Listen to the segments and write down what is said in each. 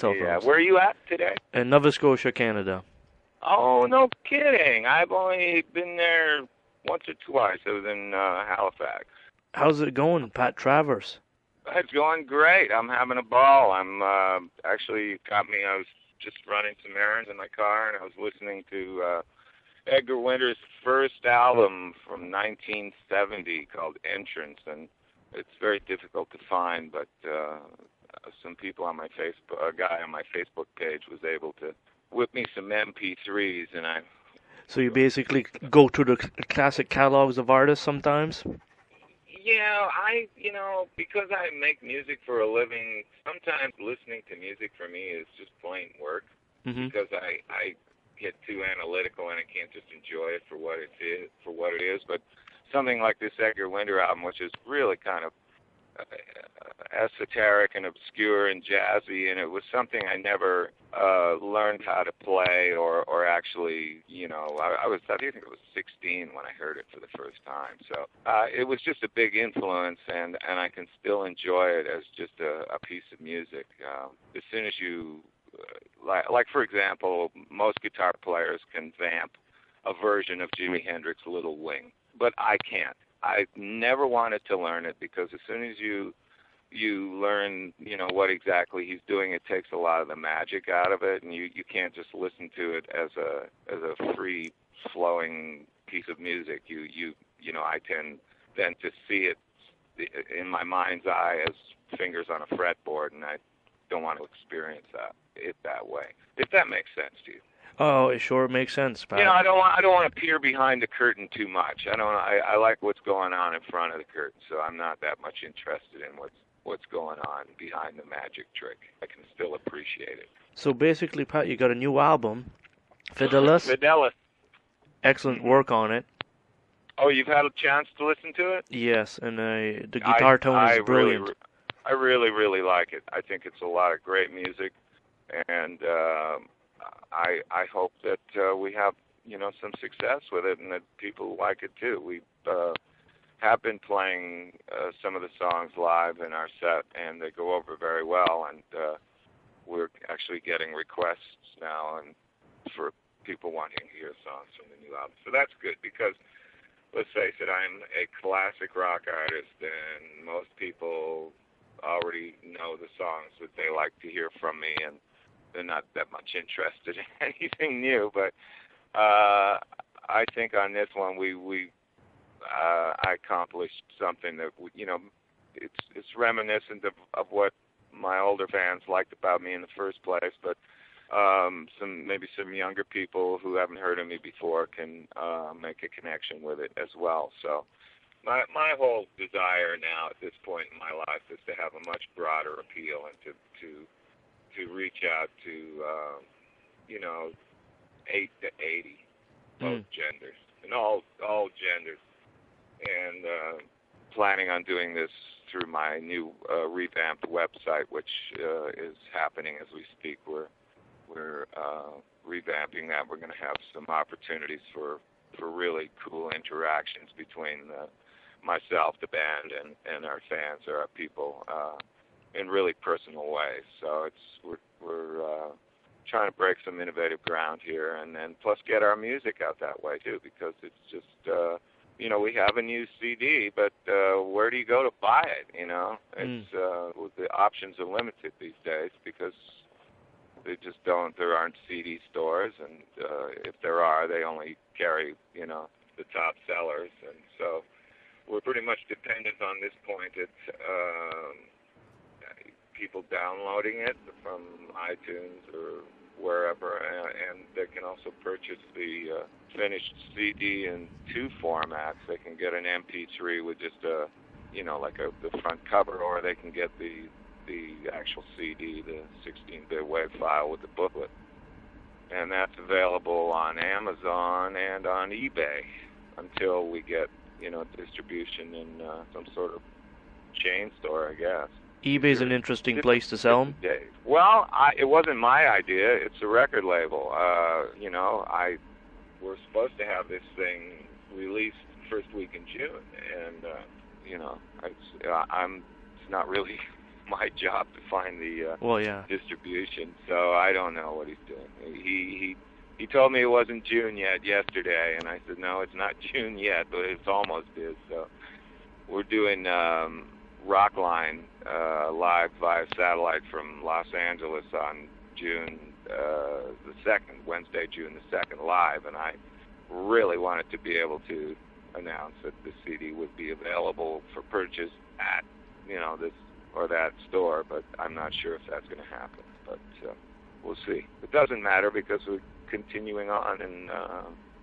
tough Yeah, house. where are you at today? In Nova Scotia, Canada. Oh, no kidding. I've only been there once or twice. I was in Halifax. How's it going, Pat Travers? It's going great. I'm having a ball. Actually got me, I was just running some errands in my car, and I was listening to Edgar Winter's first album from 1970 called Entrance, and it's very difficult to find, but some people on my Facebook, a guy on my Facebook page was able to whip me some MP3s, and I... So you basically go to the classic catalogs of artists sometimes? Yeah, because I make music for a living, sometimes listening to music for me is just plain work, because I get too analytical and I can't just enjoy it for what it is. But something like this Edgar Winter album, which is really kind of esoteric and obscure and jazzy, and it was something I never learned how to play or actually, I think it was 16 when I heard it for the first time. So it was just a big influence, and I can still enjoy it as just a piece of music. As soon as you, like for example, most guitar players can vamp a version of Jimi Hendrix's Little Wing, but I can't. I never wanted to learn it because as soon as you learn, what exactly he's doing, it takes a lot of the magic out of it, and you can't just listen to it as a free flowing piece of music. I tend then to see it in my mind's eye as fingers on a fretboard, and I don't want to experience it that way. If that makes sense to you. Oh, it sure makes sense, Pat. I don't want to peer behind the curtain too much. I like what's going on in front of the curtain, so I'm not that much interested in what's going on behind the magic trick. I can still appreciate it. So basically, Pat, you got a new album, Fidelis. Fidelis. Excellent work on it. Oh, you've had a chance to listen to it? Yes, and the guitar tone is brilliant. I really, really like it. I think it's a lot of great music, and I hope that we have some success with it and that people like it too. We have been playing some of the songs live in our set, and they go over very well. And we're actually getting requests now and for people wanting to hear songs from the new album. So that's good because, let's face it, I'm a classic rock artist, and most people already know the songs that they like to hear from me, and they're not that much interested in anything new. But I think on this one I accomplished something that it's reminiscent of what my older fans liked about me in the first place, but maybe some younger people who haven't heard of me before can make a connection with it as well. So my whole desire now at this point in my life is to have a much broader appeal and to reach out to 8 to 80 both genders and all genders, and planning on doing this through my new revamped website, which is happening as we speak. We're revamping that. We're going to have some opportunities for really cool interactions between myself, the band, and our fans or our people in really personal ways. So we're trying to break some innovative ground here, and then plus get our music out that way too, because it's just we have a new CD, but where do you go to buy it? It's the options are limited these days because there aren't CD stores, and if there are, they only carry the top sellers, and so we're pretty much dependent on this point. It's people downloading it from iTunes or wherever, and they can also purchase the finished CD in two formats. They can get an MP3 with just the front cover, or they can get the actual CD, the 16-bit WAV file with the booklet, and that's available on Amazon and on eBay until we get distribution in some sort of chain store, I guess. eBay's an interesting place to sell them. Well, it wasn't my idea. It's a record label. We're supposed to have this thing released first week in June, and it's not really my job to find the yeah. distribution. So I don't know what he's doing. He told me it wasn't June yet yesterday, and I said, no, it's not June yet, but it's almost is. So we're doing Rockline live via satellite from Los Angeles on June the 2nd, Wednesday, June the 2nd, live, and I really wanted to be able to announce that the CD would be available for purchase at, this or that store, but I'm not sure if that's going to happen. But we'll see. It doesn't matter because we're continuing on and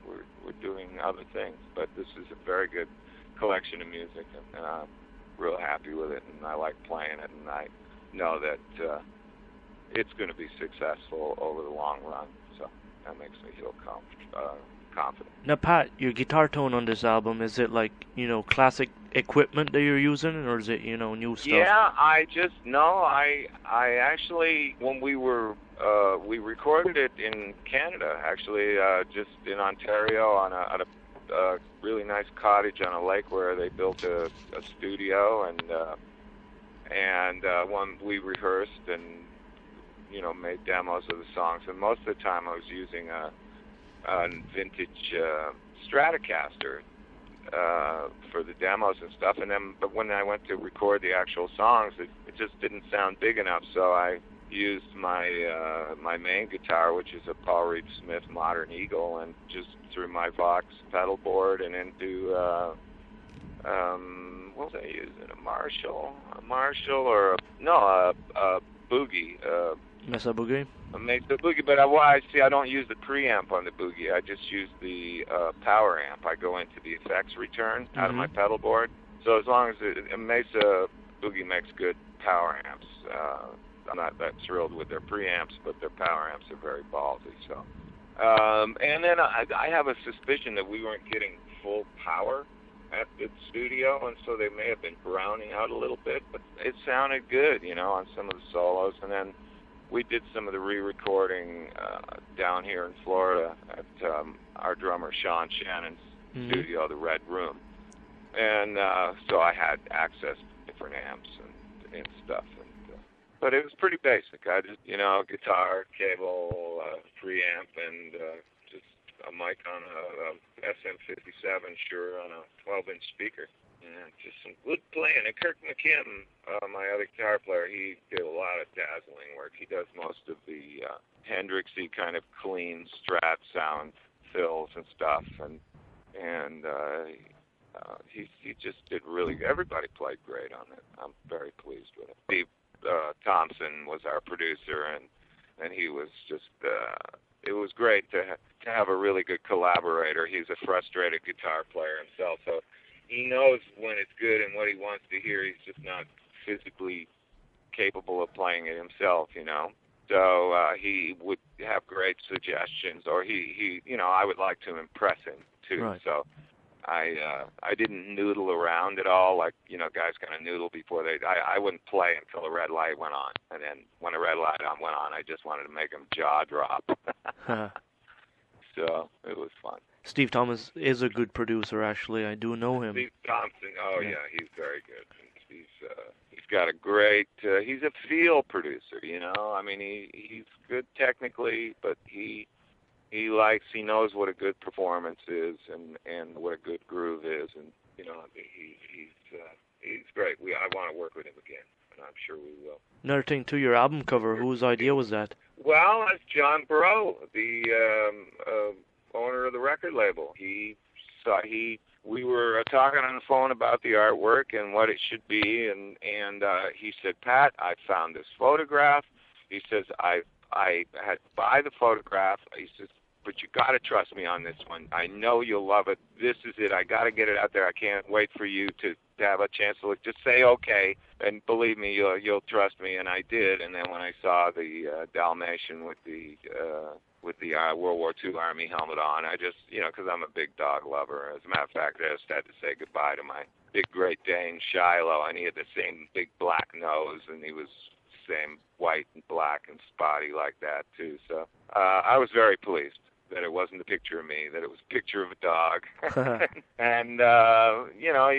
we're doing other things. But this is a very good collection of music, and I'm real happy with it, and I like playing it, and I know that it's going to be successful over the long run. So that makes me feel confident. Now, Pat, your guitar tone on this album, is it like, classic equipment that you're using, or is it, new stuff? Yeah, I actually, when we recorded it in Canada, actually, just in Ontario on a really nice cottage on a lake where they built a studio, and when we rehearsed and, made demos of the songs, and most of the time I was using a vintage Stratocaster for the demos and stuff, but when I went to record the actual songs, it just didn't sound big enough, so I used my main guitar, which is a Paul Reed Smith Modern Eagle, and just threw my Vox pedal board and into what was I using? A Marshall or a Boogie. Mesa Boogie? A Mesa Boogie, but I don't use the preamp on the Boogie. I just use the power amp. I go into the effects return out of my pedal board. So as long as a Mesa Boogie makes good power amps, I'm not that thrilled with their preamps, but their power amps are very ballsy. So, and then I have a suspicion that we weren't getting full power at the studio, and so they may have been browning out a little bit, but it sounded good, on some of the solos. And then we did some of the re-recording down here in Florida at our drummer Sean Shannon's studio, the Red Room. And so I had access to different amps and stuff. But it was pretty basic. I just, guitar, cable, preamp, and just a mic on a SM57, sure, on a 12-inch speaker. And just some good playing. And Kirk McKim, my other guitar player, he did a lot of dazzling work. He does most of the Hendrixy kind of clean Strat sound fills and stuff. And he just did really good. Everybody played great on it. I'm very pleased with it. Steve Thompson was our producer, and he was just it was great to have a really good collaborator. He's a frustrated guitar player himself, so he knows when it's good and what he wants to hear. He's just not physically capable of playing it himself, So he would have great suggestions, or he I would like to impress him too. Right. So I didn't noodle around at all, like, guys kind of noodle before I wouldn't play until a red light went on. And then when a red light went on, I just wanted to make him jaw drop. So it was fun. Steve Thomas is a good producer, actually. I do know him. Steve Thompson, yeah, he's very good. He's got a great, he's a feel producer, I mean, he's good technically, but he knows what a good performance is and what a good groove is, and he's great. I want to work with him again, and I'm sure we will. Another thing to your album cover, whose idea was that? Well, that's John Breaux, the owner of the record label. We were talking on the phone about the artwork and what it should be, and he said, Pat, I found this photograph. He says, I had to buy the photograph. He says, but you got to trust me on this one. I know you'll love it. This is it. I got to get it out there. I can't wait for you to have a chance to look. Just say okay, and believe me, you'll trust me. And I did. And then when I saw the Dalmatian with the World War II Army helmet on, I just, because I'm a big dog lover. As a matter of fact, I just had to say goodbye to my big Great Dane Shiloh, and he had the same big black nose, and he was same white and black and spotty like that too. So I was very pleased. that it wasn't a picture of me, that it was a picture of a dog. And, you know,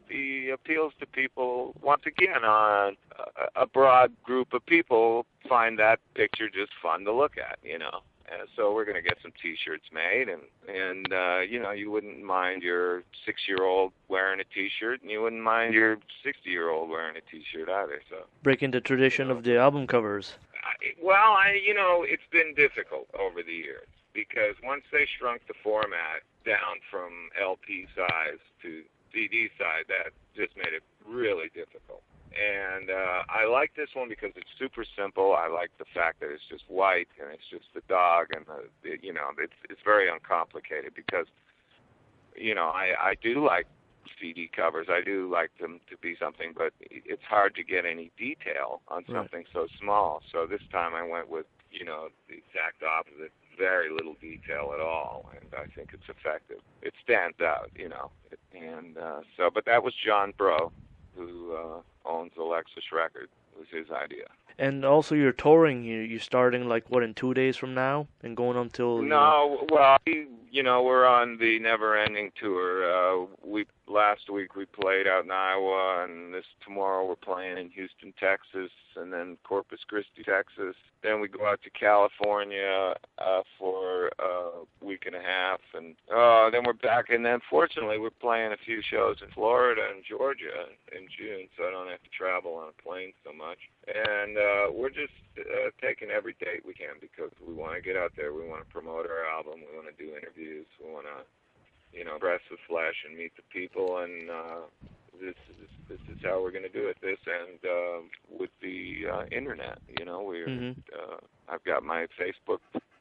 he appeals to people, once again, a broad group of people find that picture just fun to look at, you know. And so we're going to get some T-shirts made, and you know, you wouldn't mind your 6-year-old wearing a T-shirt, and you wouldn't mind your 60-year-old wearing a T-shirt either. So breaking the tradition of the album covers. You know, it's been difficult over the years because once they shrunk the format down from LP size to CD size, that just made it really difficult. And I like this one because it's super simple. I like the fact that it's just white and it's just the dog, and you know, it's very uncomplicated because, you know, I do like CD covers. I do like them to be something, but it's hard to get any detail on something so small. So this time I went with, you know, the exact opposite. Very little detail at all, and I think it's effective. It stands out, you know. But that was John Bro, who owns Alexis Records. It was his idea. And also, you're touring. You're starting like what, in 2 days from now, and going until. No, well, you know, we're on the never-ending tour. Last week we played out in Iowa, and tomorrow we're playing in Houston, Texas, and then Corpus Christi, Texas. Then we go out to California for a week and a half, and then we're back. And then, fortunately, we're playing a few shows in Florida and Georgia in June, so I don't have to travel on a plane so much. And we're just taking every date we can because we want to get out there. We want to promote our album. We want to do interviews. We want to, you know, press the flesh and meet the people. And this is how we're going to do it. This and with the internet, you know, I've got my Facebook,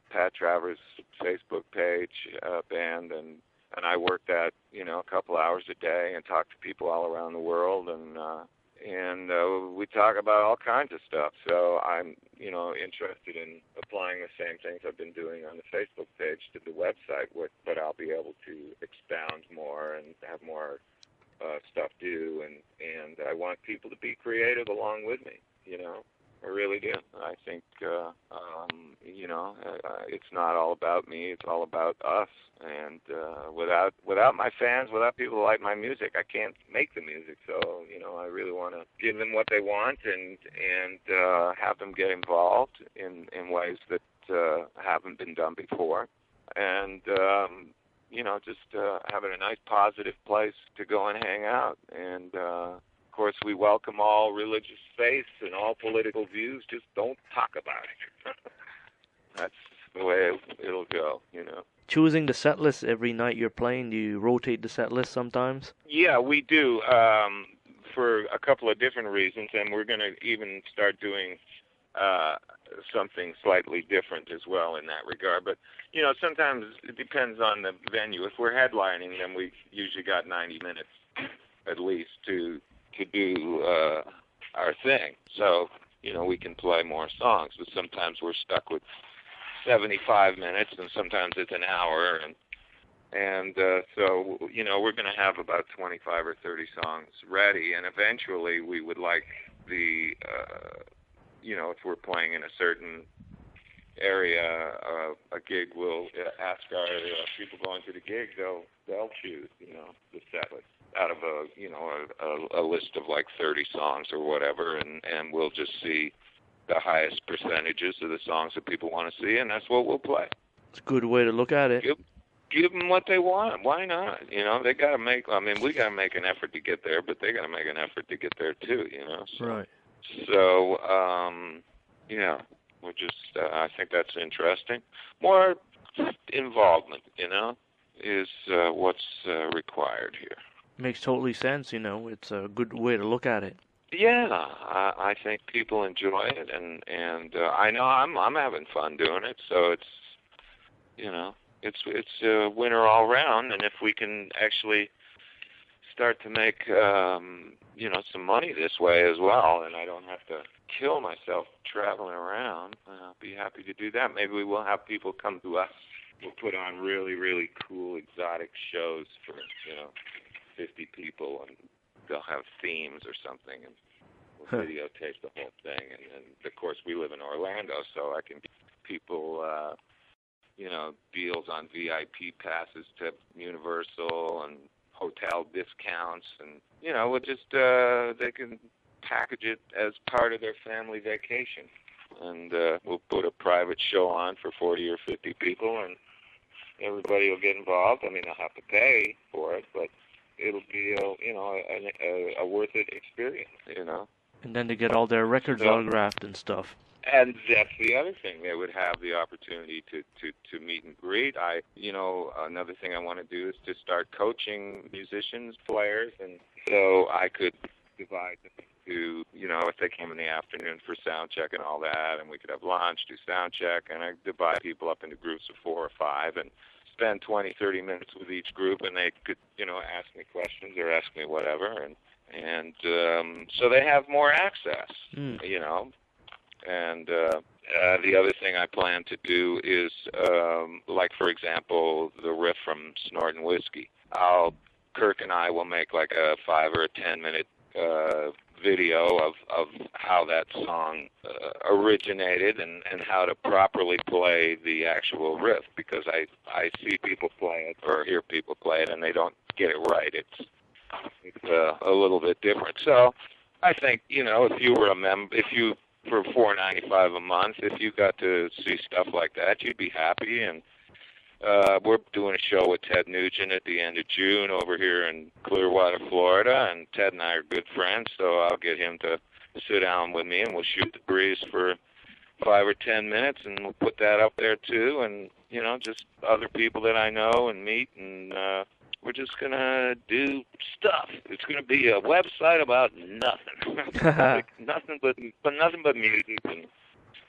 Pat Travers Facebook page, band, and I work that, you know, a couple hours a day and talk to people all around the world, and we talk about all kinds of stuff. So I'm, you know, interested in applying the same things I've been doing on the Facebook page to the website, but I'll be able to expound more and have more stuff due, and I want people to be creative along with me, you know. I really do. I think, you know, it's not all about me. It's all about us. And without my fans, without people who like my music, I can't make the music. So, you know, I really want to give them what they want and have them get involved in ways that haven't been done before. And, you know, just having a nice, positive place to go and hang out. And, of course, we welcome all religious faiths and all political views. Just don't talk about it. That's the way it'll go, you know. Choosing the set list every night you're playing, do you rotate the set list sometimes? Yeah, we do, for a couple of different reasons, and we're going to even start doing something slightly different as well in that regard. But, you know, sometimes it depends on the venue. If we're headlining, then we usually got 90 minutes at least to do our thing. So, you know, we can play more songs, but sometimes we're stuck with 75 minutes, and sometimes it's an hour, and so, you know, we're going to have about 25 or 30 songs ready, and eventually we would like the, you know, if we're playing in a certain area, a gig, we'll ask our people going to the gig, they'll choose, you know, the set list out of a list of like 30 songs or whatever, and we'll just see the highest percentages of the songs that people want to see, and that's what we'll play. It's a good way to look at it. Give them what they want. Why not? You know, they got to make, I mean, we got to make an effort to get there, but they got to make an effort to get there too, you know. So, right. So, yeah, we're just, I think that's interesting. More involvement, you know, is what's required here. Makes totally sense, you know. It's a good way to look at it. Yeah, I think people enjoy it, and I know I'm having fun doing it. So it's, you know, it's a winner all round. And if we can actually start to make you know, some money this way as well, and I don't have to kill myself traveling around, I'll be happy to do that. Maybe we will have people come to us. We'll put on really, really cool, exotic shows for, you know, 50 people, and they'll have themes or something, and we'll videotape the whole thing. And of course, we live in Orlando, so I can give people deals on VIP passes to Universal and hotel discounts, and we'll just they can package it as part of their family vacation, and we'll put a private show on for 40 or 50 people, and everybody will get involved. I mean, they'll have to pay for it, but it'll be a worth it experience, And then they get all their records autographed and stuff. And that's the other thing. They would have the opportunity to meet and greet. Another thing I want to do is to start coaching musicians, players, and so I could divide them into, if they came in the afternoon for sound check and all that, and we could have lunch, do sound check, and I divide people up into groups of 4 or 5 and spend 20, 30 minutes with each group, and they could, ask me questions or ask me whatever, and so they have more access, And the other thing I plan to do is, like, for example, the riff from Snortin' Whiskey. Kirk and I will make like a 5 or 10 minute video of how that song originated and how to properly play the actual riff, because I see people play it or hear people play it and they don't get it right. It's a little bit different. So I think, if you were a member, for $4.95 a month, if you got to see stuff like that, you'd be happy. And we're doing a show with Ted Nugent at the end of June over here in Clearwater, Florida, and Ted and I are good friends, so I'll get him to sit down with me, and we'll shoot the breeze for 5 or 10 minutes, and we'll put that up there too, and just other people that I know and meet, and we're just gonna do stuff. It's gonna be a website about nothing, nothing but music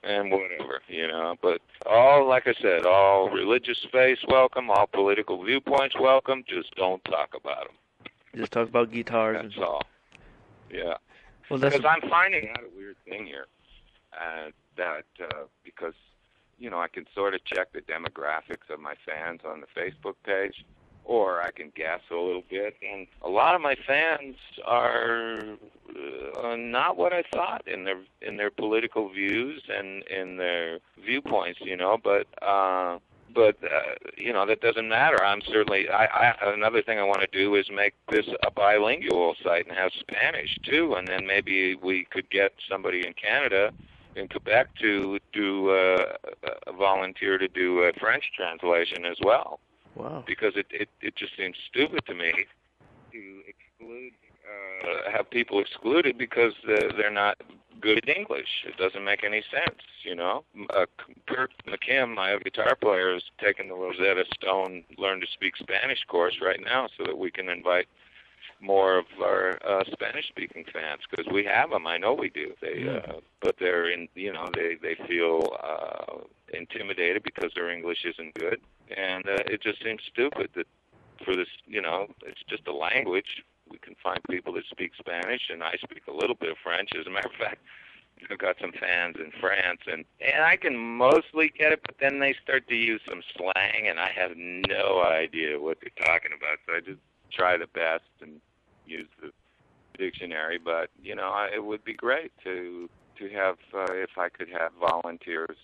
and whatever, But like I said, all religious faiths welcome, all political viewpoints welcome. Just don't talk about them. Just talk about guitars. That's all. Yeah. Well, because I'm finding out a weird thing here, that because I can sort of check the demographics of my fans on the Facebook page, or I can guess a little bit, and a lot of my fans are not what I thought in their political views and in their viewpoints, but that doesn't matter. I'm certainly another thing I want to do is make this a bilingual site and have Spanish too, and then maybe we could get somebody in Canada, in Quebec, to do a volunteer to do a French translation as well. Wow. Because it just seems stupid to me to exclude, have people excluded because they're not good at English. It doesn't make any sense, Kirk McKim, my guitar player, is taking the Rosetta Stone Learn to Speak Spanish course right now so that we can invite more of our Spanish-speaking fans, because we have them. I know we do. But they're they feel intimidated because their English isn't good, and it just seems stupid that for this, it's just a language. We can find people that speak Spanish, and I speak a little bit of French. As a matter of fact, I've got some fans in France, and I can mostly get it, but then they start to use some slang, and I have no idea what they're talking about. So I just try the best and use the dictionary. But it would be great to have if I could have volunteers,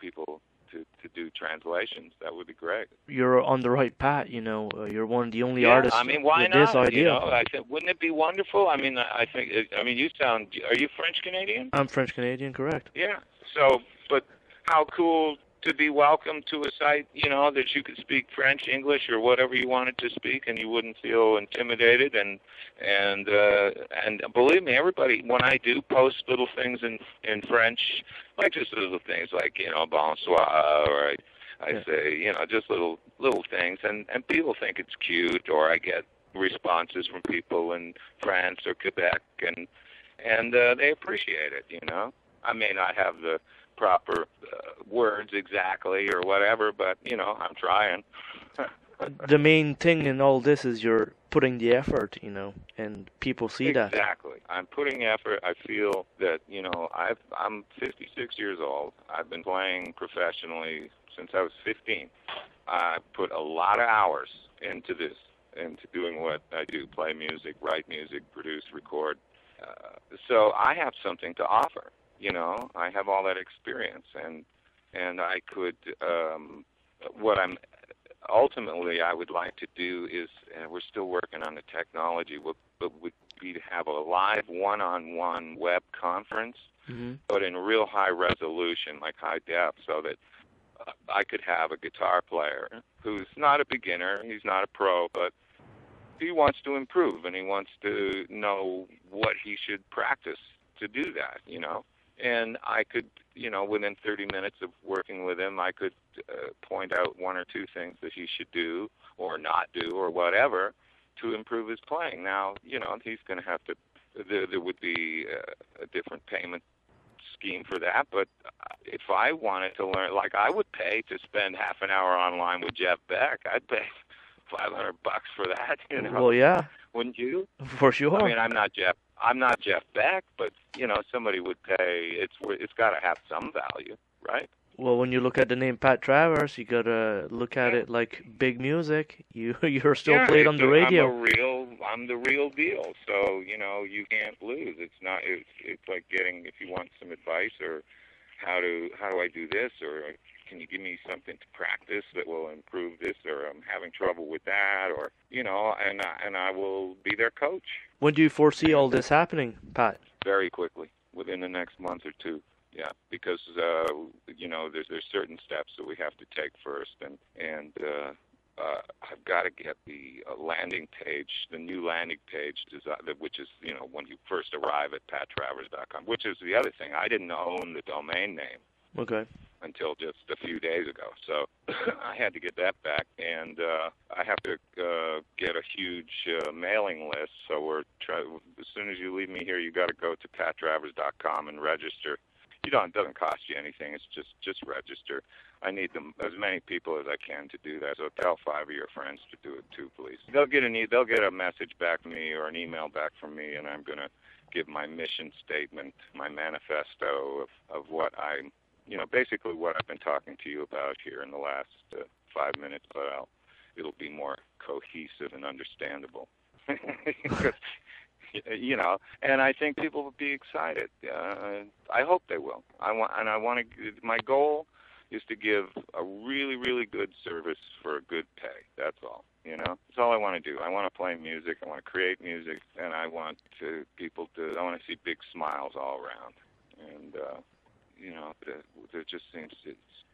people to do translations. That would be great. You're on the right path. You're one of the only Yeah, artists I mean, why with not? this idea. I think, wouldn't it be wonderful? I mean, I think. You sound. Are you French Canadian? I'm French Canadian, correct? Yeah. So, but how cool to be welcome to a site, that you could speak French, English, or whatever you wanted to speak, and you wouldn't feel intimidated. And believe me, everybody, when I do post little things in French, like just little things like bonsoir, or I say just little things, and people think it's cute, or I get responses from people in France or Quebec, and they appreciate it. I may not have the proper words exactly or whatever, but I'm trying. The main thing in all this is you're putting the effort, and people see that. Exactly. I'm putting effort. I feel that I'm 56 years old. I've been playing professionally since I was 15. I put a lot of hours into this, into doing what I do: play music, write music, produce, record. So I have something to offer. I have all that experience, and and I could, what I'm ultimately I would like to do is, and we're still working on the technology, but would be to have a live one-on-one web conference, but in real high resolution, like high def, so that I could have a guitar player who's not a beginner, he's not a pro, but he wants to improve and he wants to know what he should practice to do that, you know. And I could, you know, within 30 minutes of working with him, I could point out one or two things that he should do or not do or whatever to improve his playing. Now, you know, he's going to have to, there would be a different payment scheme for that, but if I wanted to learn, like I would pay to spend half an hour online with Jeff Beck, I'd pay $500 for that, you know. Well, yeah. Wouldn't you? For sure. I mean, I'm not Jeff Beck, but you know, somebody would pay. It's got to have some value, right? Well, when you look at the name Pat Travers, you gotta look at it like big music. You're still played on the radio. I'm the real deal. So you know, you can't lose. It's like getting, if you want some advice or how do I do this, or can you give me something to practice that will improve this, or I'm having trouble with that, or you know, and I will be their coach. When do you foresee all this happening, Pat? Very quickly, within the next month or two. Yeah, because you know, there's certain steps that we have to take first, and I've got to get the landing page, the new landing page, which is, you know, when you first arrive at pattravers.com, which is the other thing. I didn't own the domain name. Okay. Until just a few days ago. So I had to get that back, and I have to get a huge mailing list. So as soon as you leave me here, you got to go to pattravers.com and register. It doesn't cost you anything. It's just register. I need as many people as I can to do that. So tell 5 of your friends to do it too, please. They'll get a message back from me or an email back from me, and I'm gonna give my mission statement, my manifesto of what I'm. You know, basically what I've been talking to you about here in the last 5 minutes, but it'll be more cohesive and understandable. You know, and I think people will be excited. I hope they will. My goal is to give a really, really good service for a good pay. That's all. You know, that's all I want to do. I want to play music. I want to create music, and I want I want to see big smiles all around. And you know, there just seems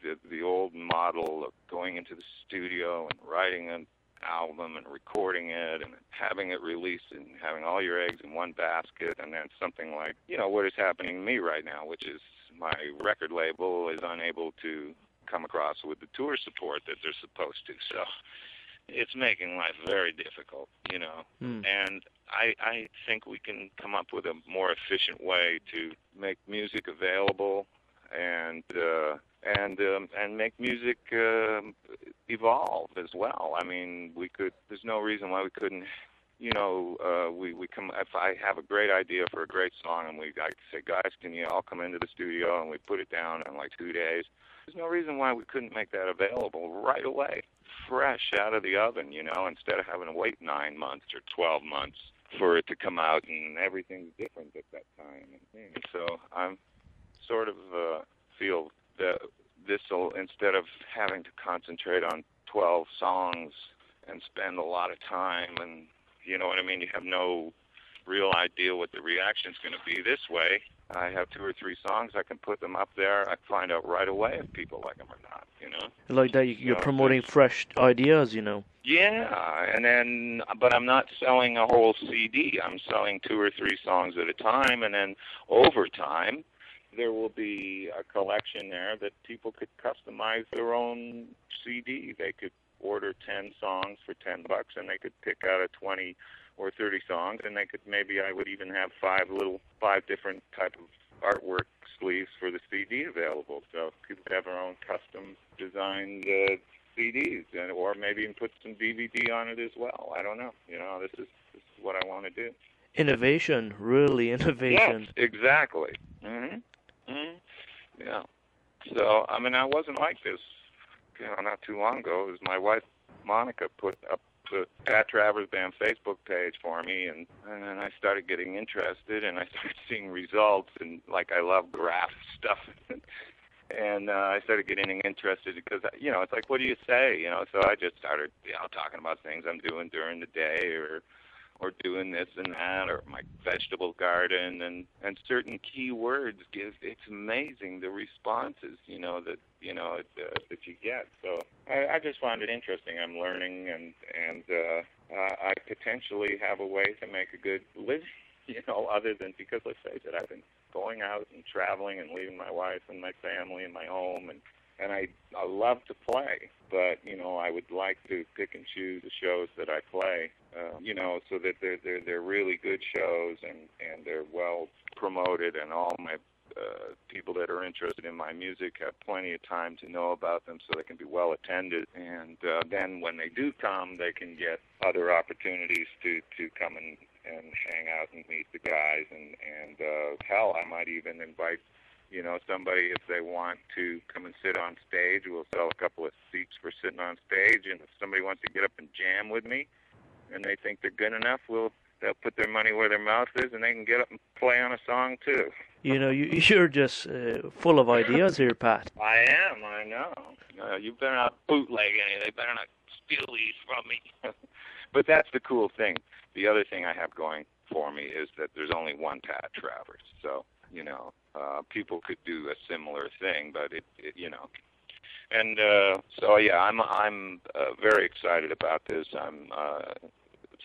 the old model of going into the studio and writing an album and recording it and having it released and having all your eggs in one basket, and then something like, you know, what is happening to me right now, which is my record label is unable to come across with the tour support that they're supposed to. So it's making life very difficult, you know. And I think we can come up with a more efficient way to make music available and make music evolve as well. I mean, there's no reason why we couldn't, you know, if I have a great idea for a great song and I say, guys, can you all come into the studio, and we put it down in like 2 days. There's no reason why we couldn't make that available right away, fresh out of the oven, you know, instead of having to wait 9 months or 12 months for it to come out, and everything's different at that time. And so I'm sort of feel that this will, instead of having to concentrate on 12 songs and spend a lot of time, and you know what I mean, you have no real idea what the reaction's going to be. This way, I have 2 or 3 songs, I can put them up there, I find out right away if people like them or not, you know. Like that, you're promoting fresh ideas, you know. Yeah, and then, but I'm not selling a whole CD. I'm selling 2 or 3 songs at a time, and then over time, there will be a collection there that people could customize their own CD. They could order 10 songs for $10, and they could pick out a 20 or 30 songs, and I would even have 5 different type of artwork sleeves for the CD available. So people have their own custom designed CDs, or maybe even put some DVD on it as well. I don't know. You know, this is what I want to do. Innovation, really innovation. Yes, exactly. Yeah. So, I mean, I wasn't like this, you know, not too long ago. It was my wife, Monica, put up the Pat Travers Band Facebook page for me, and then I started getting interested, and I started seeing results, and like I love graph stuff. And I started getting interested because, it's like, what do you say? So I just started, talking about things I'm doing during the day or doing this and that, or my vegetable garden, and certain key words it's amazing the responses, that you get. So I just found it interesting. I'm learning, and I potentially have a way to make a good living, other than, because let's face it, I've been going out and traveling and leaving my wife and my family and my home, and I love to play, but I would like to pick and choose the shows that I play, so that they're really good shows and they're well promoted, and all my people that are interested in my music have plenty of time to know about them, so they can be well attended. And then when they do come, they can get other opportunities to come and hang out and meet the guys, and hell, I might even invite somebody, if they want to come and sit on stage. We'll sell a couple of seats for sitting on stage, and if somebody wants to get up and jam with me and they think they're good enough, they'll put their money where their mouth is, and they can get up and play on a song too. You're just full of ideas here, Pat. I am, I know. You better not bootleg any. They better not steal these from me. But that's the cool thing. The other thing I have going for me is that there's only one Pat Travers. So, people could do a similar thing, but And so yeah, I'm very excited about this.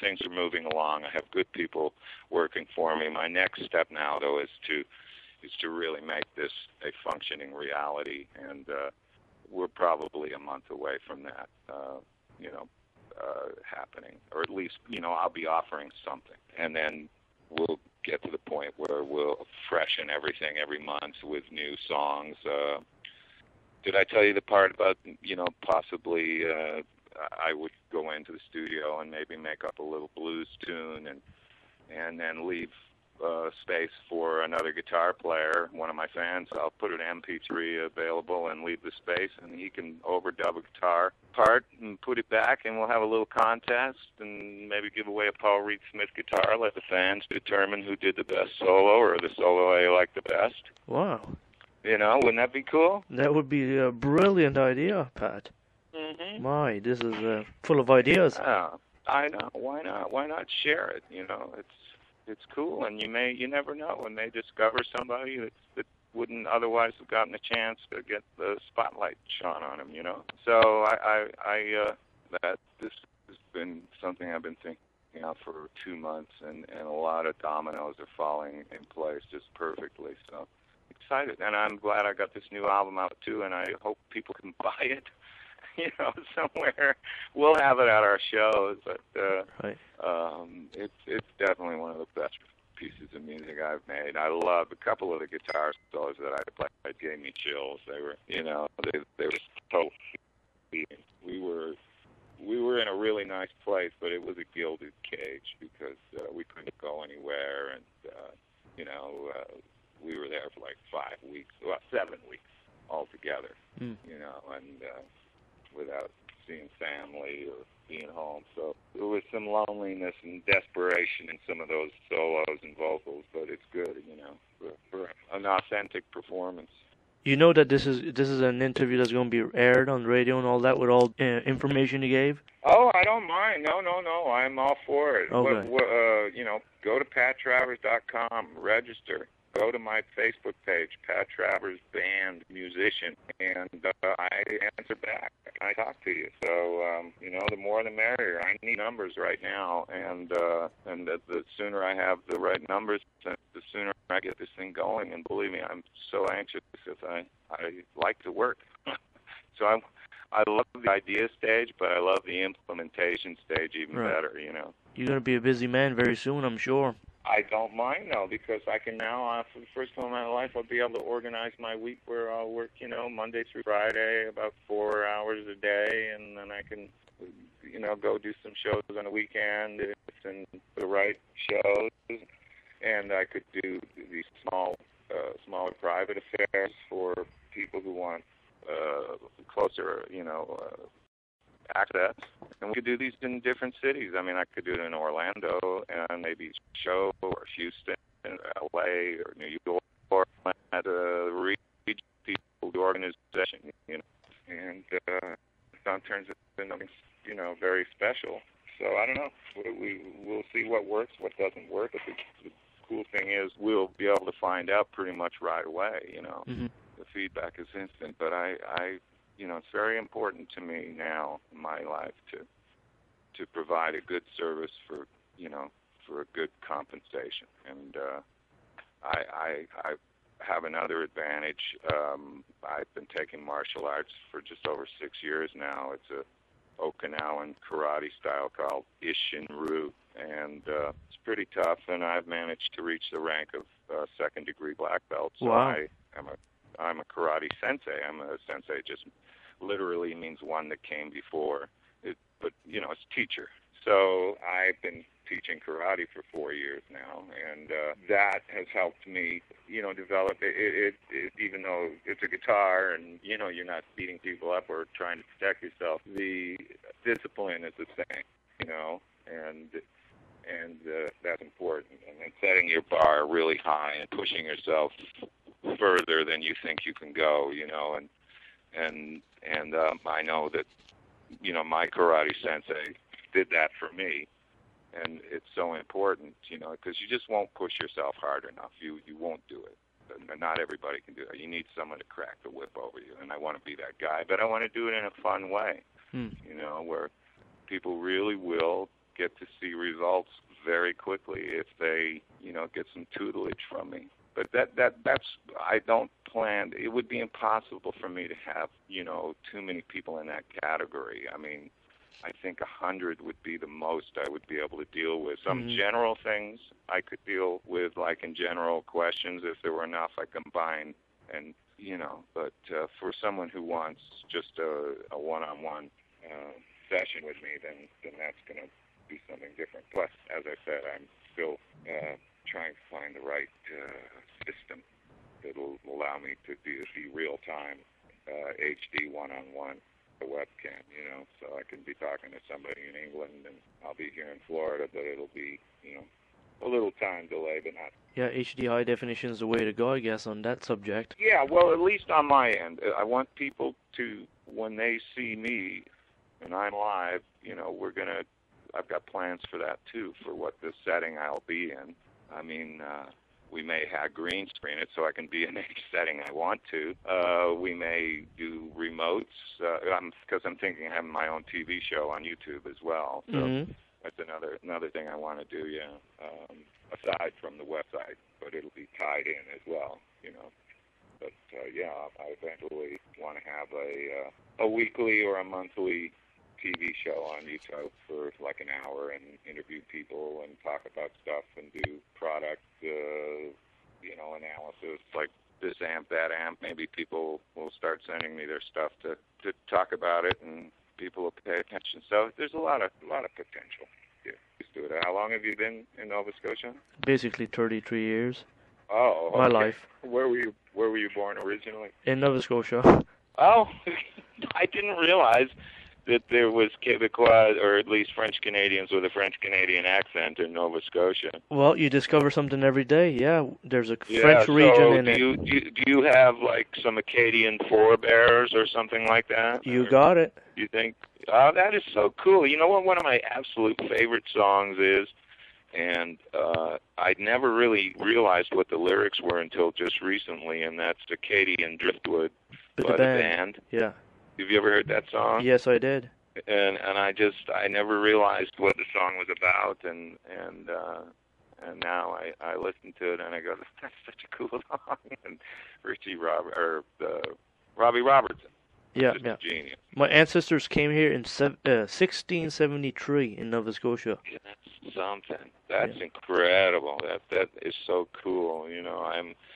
Things are moving along. I have good people working for me. My next step now, though, is to really make this a functioning reality, and we're probably a month away from that, happening, or at least I'll be offering something, and then we'll get to the point where we'll freshen everything every month with new songs. Did I tell you the part about, possibly I would go into the studio and maybe make up a little blues tune and then leave space for another guitar player, one of my fans. I'll put an MP3 available and leave the space, and he can overdub a guitar part and put it back, and we'll have a little contest and maybe give away a Paul Reed Smith guitar, let the fans determine who did the best solo or the solo they like the best. Wow. Wouldn't that be cool? That would be a brilliant idea, Pat. Mm-hmm. My, this is full of ideas. Yeah, I know. Why not? Why not share it? It's cool, and you never know when they discover somebody that wouldn't otherwise have gotten a chance to get the spotlight shone on them. So this has been something I've been thinking out for 2 months, and a lot of dominoes are falling in place just perfectly. So excited, and I'm glad I got this new album out too, and I hope people can buy it. Somewhere. We'll have it at our shows, but right. It's definitely one of the best pieces of music I've made. I love a couple of the guitar solos that I played. It gave me chills. They were, they were so feeling. We were in a really nice place, but it was a gilded cage because we couldn't go anywhere, and we were there for like 5 weeks, 7 weeks altogether. And without seeing family or being home. So there was some loneliness and desperation in some of those solos and vocals, but it's good, for an authentic performance. You know that this is an interview that's going to be aired on radio and all that with all information you gave? Oh, I don't mind. No. I'm all for it. Okay. Go to pattravers.com, register. Go to my Facebook page, Pat Travers Band Musician, and I answer back. I talk to you. So, the more the merrier. I need numbers right now, and the sooner I have the right numbers, the sooner I get this thing going. And believe me, I'm so anxious because I like to work. So I love the idea stage, but I love the implementation stage even better. You're going to be a busy man very soon, I'm sure. I don't mind, though, because I can now, for the first time in my life, I'll be able to organize my week where I'll work, Monday through Friday, about 4 hours a day, and then I can, go do some shows on the weekend if it's in the right shows, and I could do these smaller private affairs for people who want closer, access, and we could do these in different cities. I mean, I could do it in Orlando and maybe show, or Houston, or LA, or New York, at region people who organization, you know, and it turns into something, you know, very special. So I don't know. We'll see what works, what doesn't work. But the cool thing is we'll be able to find out pretty much right away, you know. Mm-hmm. The feedback is instant, but I, you know, it's very important to me now in my life to provide a good service for, you know, for a good compensation. And I have another advantage. I've been taking martial arts for just over 6 years now. It's a Okinawan karate style called Ishin-Ryu, and it's pretty tough, and I've managed to reach the rank of second-degree black belt. So wow. I'm a karate sensei. I'm a sensei, just literally means one that came before. But, you know, it's teacher. So I've been teaching karate for 4 years now, and that has helped me, you know, develop it, even though it's a guitar and, you know, you're not beating people up or trying to protect yourself. The discipline is the same, you know, and that's important. And then setting your bar really high and pushing yourself further than you think you can go, you know, and I know that, you know, my karate sensei did that for me, and it's so important, you know, because you just won't push yourself hard enough. You won't do it. Not everybody can do that. You need someone to crack the whip over you, and I want to be that guy, but I want to do it in a fun way, you know, where people really will get to see results very quickly if they, you know, get some tutelage from me. But that's I don't plan. It would be impossible for me to have, you know, too many people in that category. I mean, I think 100 would be the most I would be able to deal with. Some general things I could deal with, like in general questions, if there were enough, I combine, and, you know, but for someone who wants just a one-on-one session with me, then that's going to be something different. Plus, as I said, I'm still trying to find the right system that will allow me to be real-time HD one-on-one. A webcam, you know, so I can be talking to somebody in England, and I'll be here in Florida, but it'll be, you know, a little time delay, but not. Yeah, HD high definition is the way to go, I guess, on that subject. Yeah, well, at least on my end, I want people to, when they see me and I'm live, you know, I've got plans for that too, for what the setting I'll be in. I mean, we may have green screen it so I can be in any setting I want to. We may do remotes, because I'm thinking of having my own TV show on YouTube as well. So that's another thing I want to do, yeah, aside from the website, but it'll be tied in as well, you know. But, yeah, I eventually want to have a weekly or a monthly TV show on YouTube for like an hour and interview people and talk about stuff and do product, you know, analysis, like this amp, that amp. Maybe people will start sending me their stuff to talk about it, and people will pay attention. So there's a lot of potential. Yeah, just do it. How long have you been in Nova Scotia? Basically 33 years. Oh, okay. My life. Where were you born originally? In Nova Scotia. Oh, I didn't realize that there was Quebecois, or at least French Canadians with a French Canadian accent in Nova Scotia. Well, you discover something every day. Yeah, there's a French region in it. Do you have like some Acadian forebears or something like that? You got it. You think? Oh, that is so cool. You know what one of my absolute favorite songs is? And I'd never really realized what the lyrics were until just recently, and that's Acadian Driftwood by the band. Yeah. Have you ever heard that song? Yes, I did. And I never realized what the song was about, and now I listen to it and I go, that's such a cool song. And Robbie Robertson. Yeah, just a genius. My ancestors came here in 1673 in Nova Scotia. Yeah, that's something. That's incredible. That is so cool. You know,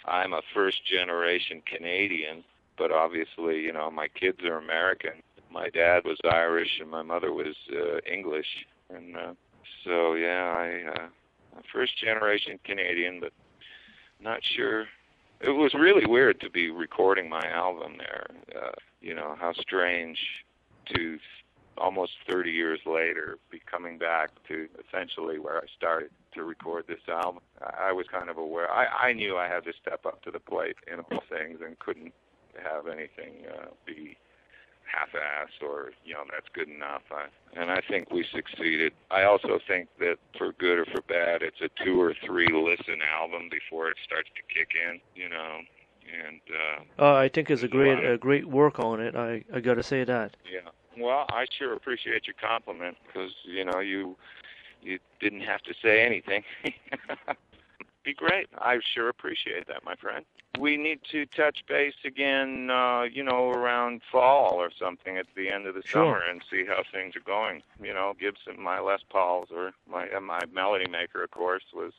I'm a first generation Canadian. But obviously, you know, my kids are American. My dad was Irish and my mother was English. And so, yeah, I'm first generation Canadian, but not sure. It was really weird to be recording my album there. You know, how strange to almost 30 years later be coming back to essentially where I started to record this album. I was kind of aware. I knew I had to step up to the plate in all things and couldn't to have anything be half-assed or, that's good enough. And I think we succeeded. I also think that for good or for bad, it's a 2 or 3 listen album before it starts to kick in, and I think it's a great work on it. I gotta say that. Yeah. Well, I sure appreciate your compliment because, you didn't have to say anything. Be great. I sure appreciate that, my friend. We need to touch base again, around fall or something at the end of the summer and see how things are going. Gibson, my Les Pauls, or my Melody Maker, of course, was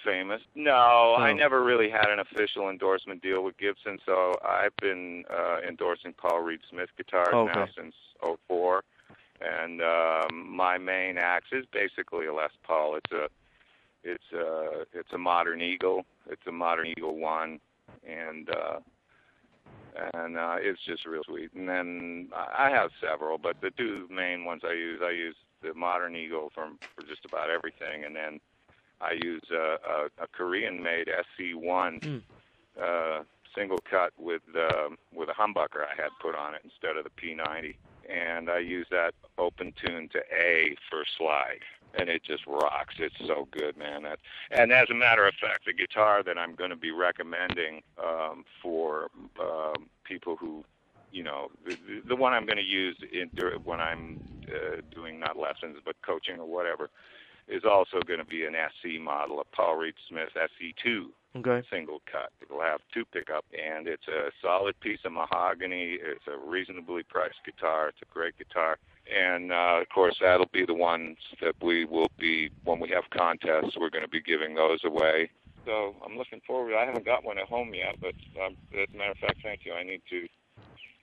famous. No, I never really had an official endorsement deal with Gibson, so I've been endorsing Paul Reed Smith guitars now since '04, and my main axe is basically a Les Paul. It's a Modern Eagle. It's a Modern Eagle 1, and it's just real sweet. And then I have several, but the 2 main ones I use the Modern Eagle for just about everything, and then I use a Korean-made SC1 single cut with a humbucker I had put on it instead of the P90, and I use that open tune to A for slide. And it just rocks. It's so good, man. And as a matter of fact, the guitar that I'm going to be recommending for people who, the one I'm going to use when I'm doing not lessons but coaching or whatever, is also going to be an SC model, a Paul Reed Smith SC2 single cut. It'll have 2 pickup, and it's a solid piece of mahogany. It's a reasonably priced guitar. It's a great guitar. And, of course, that'll be the ones that we will be, when we have contests, we're going to be giving those away. So I'm looking forward. I haven't got one at home yet, but as a matter of fact, thank you. I need to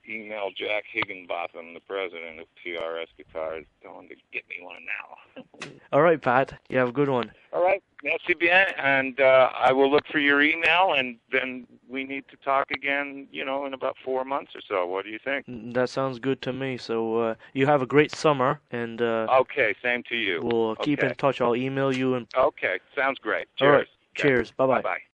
email Jack Higginbotham, the president of PRS Guitars, telling him to get me one now. All right, Pat. You have a good one. All right. Merci bien. And I will look for your email, and then we need to talk again, in about 4 months or so. What do you think? That sounds good to me. So you have a great summer, and okay, same to you. We'll keep in touch. I'll email you. And okay, sounds great. Cheers. All right. Cheers. Bye-bye. Bye-bye.